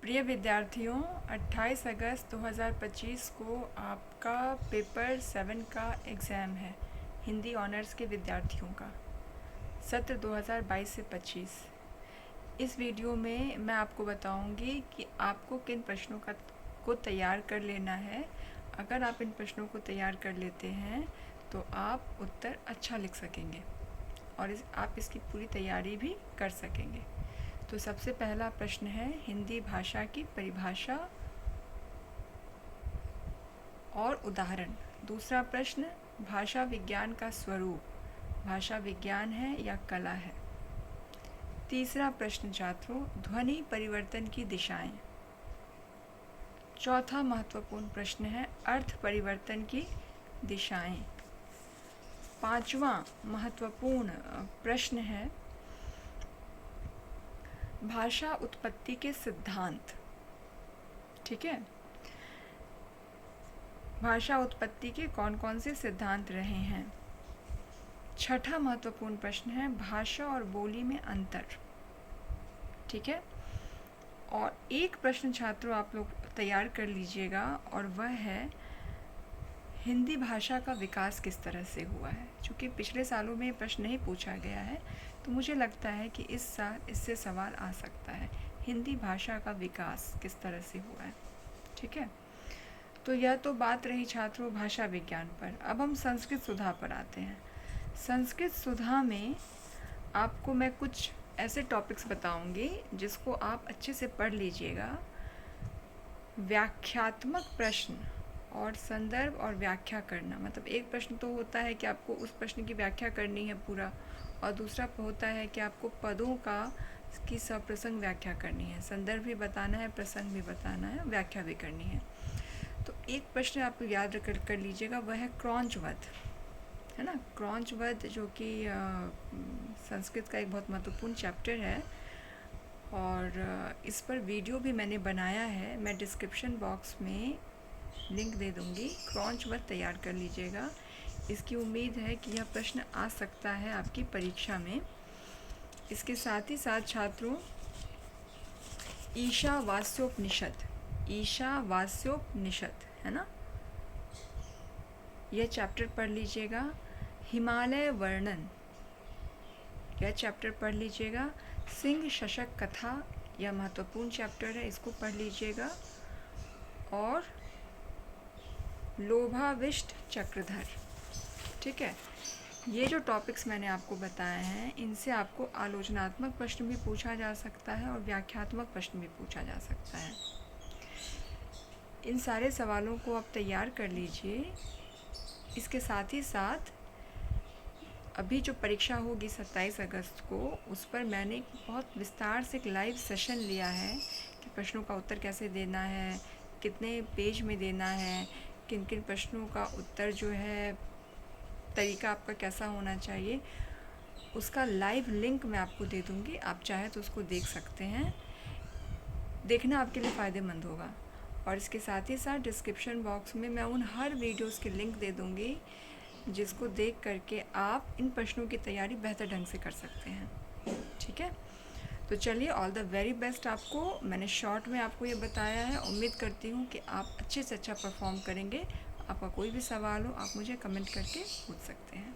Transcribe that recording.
प्रिय विद्यार्थियों, 28 अगस्त 2025 को आपका पेपर 7 का एग्ज़ाम है। हिंदी ऑनर्स के विद्यार्थियों का सत्र 2022 से 25। इस वीडियो में मैं आपको बताऊंगी कि आपको किन प्रश्नों को तैयार कर लेना है। अगर आप इन प्रश्नों को तैयार कर लेते हैं तो आप उत्तर अच्छा लिख सकेंगे और आप इसकी पूरी तैयारी भी कर सकेंगे। तो सबसे पहला प्रश्न है हिंदी भाषा की परिभाषा और उदाहरण। दूसरा प्रश्न, भाषा विज्ञान का स्वरूप भाषा विज्ञान है या कला है। तीसरा प्रश्न छात्रों, ध्वनि परिवर्तन की दिशाएं। चौथा महत्वपूर्ण प्रश्न है अर्थ परिवर्तन की दिशाएं। पांचवा महत्वपूर्ण प्रश्न है भाषा उत्पत्ति के सिद्धांत। ठीक है, भाषा उत्पत्ति के कौन कौन से सिद्धांत रहे हैं। छठा महत्वपूर्ण प्रश्न है भाषा और बोली में अंतर। ठीक है, और एक प्रश्न छात्रों आप लोग तैयार कर लीजिएगा और वह है हिंदी भाषा का विकास किस तरह से हुआ है। चूँकि पिछले सालों में प्रश्न नहीं पूछा गया है तो मुझे लगता है कि इस साल इससे सवाल आ सकता है, हिंदी भाषा का विकास किस तरह से हुआ है। ठीक है, तो यह तो बात रही छात्रों भाषा विज्ञान पर। अब हम संस्कृत सुधा पर आते हैं। संस्कृत सुधा में आपको मैं कुछ ऐसे टॉपिक्स बताऊंगी जिसको आप अच्छे से पढ़ लीजिएगा। व्याख्यात्मक प्रश्न और संदर्भ और व्याख्या करना, मतलब एक प्रश्न तो होता है कि आपको उस प्रश्न की व्याख्या करनी है पूरा, और दूसरा होता है कि आपको पदों की सप्रसंग व्याख्या करनी है, संदर्भ भी बताना है, प्रसंग भी बताना है, व्याख्या भी करनी है। तो एक प्रश्न आपको याद कर लीजिएगा, वह है क्रौंचवध, है ना। क्रौंचवध जो कि संस्कृत का एक बहुत महत्वपूर्ण चैप्टर है और इस पर वीडियो भी मैंने बनाया है, मैं डिस्क्रिप्शन बॉक्स में लिंक दे दूँगी। क्रौंचवध तैयार कर लीजिएगा, इसकी उम्मीद है कि यह प्रश्न आ सकता है आपकी परीक्षा में। इसके साथ ही साथ छात्रों ईशावास्योपनिषद, ईशावास्योपनिषद है ना, यह चैप्टर पढ़ लीजिएगा। हिमालय वर्णन, यह चैप्टर पढ़ लीजिएगा। सिंह शशक कथा, यह महत्वपूर्ण चैप्टर है, इसको पढ़ लीजिएगा। और लोभाविष्ट चक्रधर। ठीक है, ये जो टॉपिक्स मैंने आपको बताए हैं इनसे आपको आलोचनात्मक प्रश्न भी पूछा जा सकता है और व्याख्यात्मक प्रश्न भी पूछा जा सकता है। इन सारे सवालों को आप तैयार कर लीजिए। इसके साथ ही साथ अभी जो परीक्षा होगी 27 अगस्त को, उस पर मैंने बहुत विस्तार से एक लाइव सेशन लिया है कि प्रश्नों का उत्तर कैसे देना है, कितने पेज में देना है, किन किन प्रश्नों का उत्तर जो है तरीका आपका कैसा होना चाहिए। उसका लाइव लिंक मैं आपको दे दूँगी, आप चाहे तो उसको देख सकते हैं, देखना आपके लिए फ़ायदेमंद होगा। और इसके साथ ही साथ डिस्क्रिप्शन बॉक्स में मैं उन हर वीडियोस के लिंक दे दूँगी जिसको देख करके आप इन प्रश्नों की तैयारी बेहतर ढंग से कर सकते हैं। ठीक है, तो चलिए, ऑल द वेरी बेस्ट आपको। मैंने शॉर्ट में आपको ये बताया है, उम्मीद करती हूँ कि आप अच्छे से अच्छा परफॉर्म करेंगे। आपका कोई भी सवाल हो आप मुझे कमेंट करके पूछ सकते हैं।